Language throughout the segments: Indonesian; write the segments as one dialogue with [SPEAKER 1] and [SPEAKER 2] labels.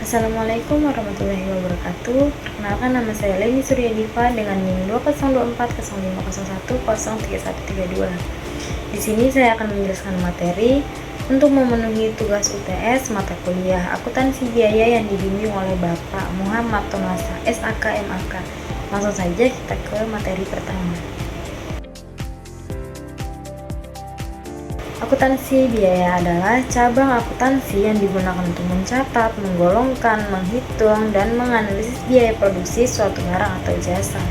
[SPEAKER 1] Assalamualaikum warahmatullahi wabarakatuh. Perkenalkan, nama saya Leni Suryadiva dengan NIM 20240501033132. Di sini saya akan menjelaskan materi untuk memenuhi tugas UTS mata kuliah akuntansi biaya yang dibimbing oleh Bapak Muhammad Tonasa, SAK MAK. Langsung saja kita ke materi pertama. Akuntansi biaya adalah cabang akuntansi yang digunakan untuk mencatat, menggolongkan, menghitung, dan menganalisis biaya produksi suatu barang atau jasa.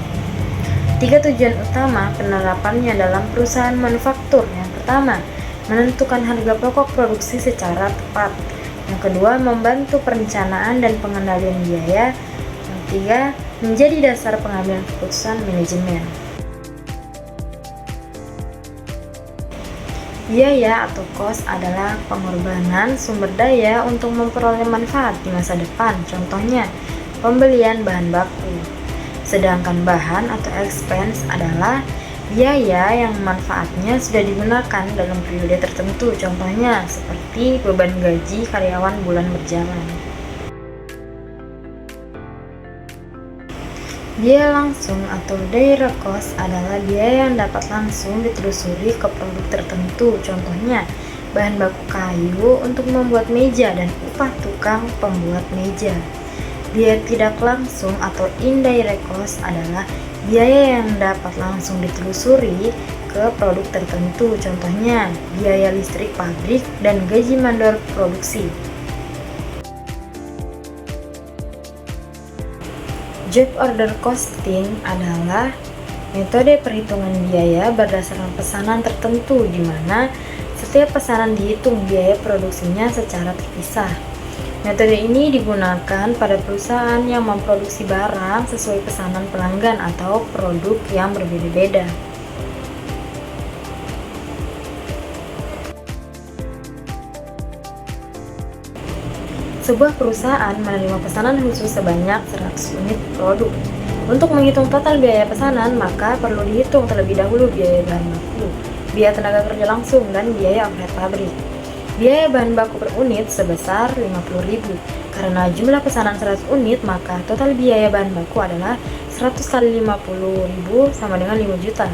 [SPEAKER 1] 3 tujuan utama penerapannya dalam perusahaan manufaktur. Yang pertama, menentukan harga pokok produksi secara tepat. Yang kedua, membantu perencanaan dan pengendalian biaya. Yang ketiga, menjadi dasar pengambilan keputusan manajemen. Biaya atau cost adalah pengorbanan sumber daya untuk memperoleh manfaat di masa depan. Contohnya, pembelian bahan baku. Sedangkan bahan atau expense adalah biaya yang manfaatnya sudah digunakan dalam periode tertentu. Contohnya, seperti beban gaji karyawan bulan berjalan. Biaya langsung atau direct cost adalah biaya yang dapat langsung ditelusuri ke produk tertentu. Contohnya, bahan baku kayu untuk membuat meja dan upah tukang pembuat meja. Biaya tidak langsung atau indirect cost adalah biaya yang dapat langsung ditelusuri ke produk tertentu. Contohnya, biaya listrik pabrik dan gaji mandor produksi. Job order costing adalah metode perhitungan biaya berdasarkan pesanan tertentu di mana setiap pesanan dihitung biaya produksinya secara terpisah. Metode ini digunakan pada perusahaan yang memproduksi barang sesuai pesanan pelanggan atau produk yang berbeda-beda. Sebuah perusahaan menerima pesanan khusus sebanyak 100 unit produk. Untuk menghitung total biaya pesanan, maka perlu dihitung terlebih dahulu biaya bahan baku, biaya tenaga kerja langsung, dan biaya overhead pabrik. Biaya bahan baku per unit sebesar 50.000. Karena jumlah pesanan 100 unit, maka total biaya bahan baku adalah 100 kali 50.000 sama dengan 5 juta.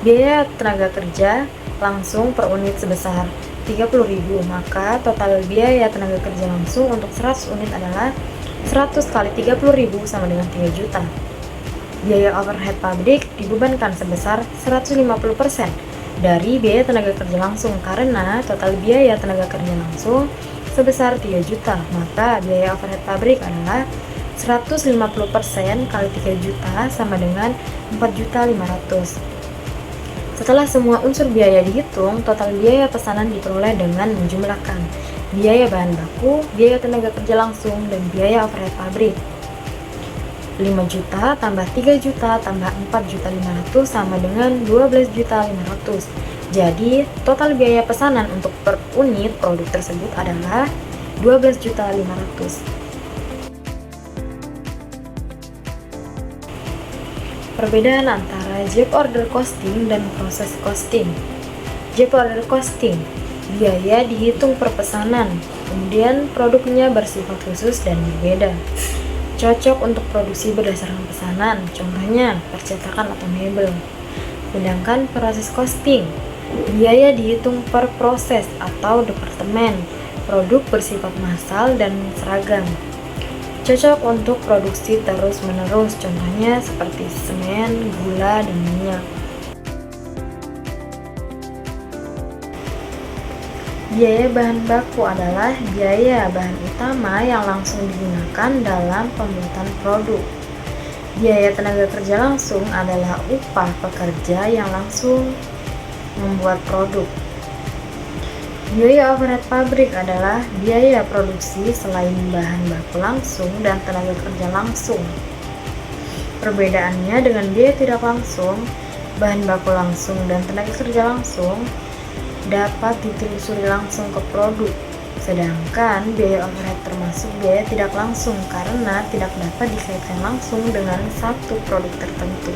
[SPEAKER 1] Biaya tenaga kerja langsung per unit sebesar 30.000, maka total biaya tenaga kerja langsung untuk 100 unit adalah 100 kali 30.000 sama dengan 3 juta. Biaya overhead pabrik dibebankan sebesar 150% dari biaya tenaga kerja langsung karena total biaya tenaga kerja langsung sebesar 3 juta, maka biaya overhead pabrik adalah 150% kali 3 juta sama dengan 4.500.000. Setelah semua unsur biaya dihitung, total biaya pesanan diperoleh dengan menjumlahkan biaya bahan baku, biaya tenaga kerja langsung, dan biaya overhead pabrik. 5 juta tambah 3 juta tambah 4.500.000 sama dengan 12.500.000. Jadi, total biaya pesanan untuk per unit produk tersebut adalah 12.500.000. Perbedaan antara job order costing dan proses costing. Job order costing, biaya dihitung per pesanan, kemudian produknya bersifat khusus dan berbeda. Cocok untuk produksi berdasarkan pesanan, contohnya percetakan atau mebel. Sedangkan proses costing, biaya dihitung per proses atau departemen, produk bersifat massal dan seragam. Cocok untuk produksi terus-menerus, contohnya seperti semen, gula, dan minyak. Biaya bahan baku adalah biaya bahan utama yang langsung digunakan dalam pembuatan produk. Biaya tenaga kerja langsung adalah upah pekerja yang langsung membuat produk. Biaya overhead pabrik adalah biaya produksi selain bahan baku langsung dan tenaga kerja langsung. Perbedaannya dengan biaya tidak langsung, bahan baku langsung dan tenaga kerja langsung dapat ditelusuri langsung ke produk, sedangkan biaya overhead termasuk biaya tidak langsung karena tidak dapat dikaitkan langsung dengan satu produk tertentu.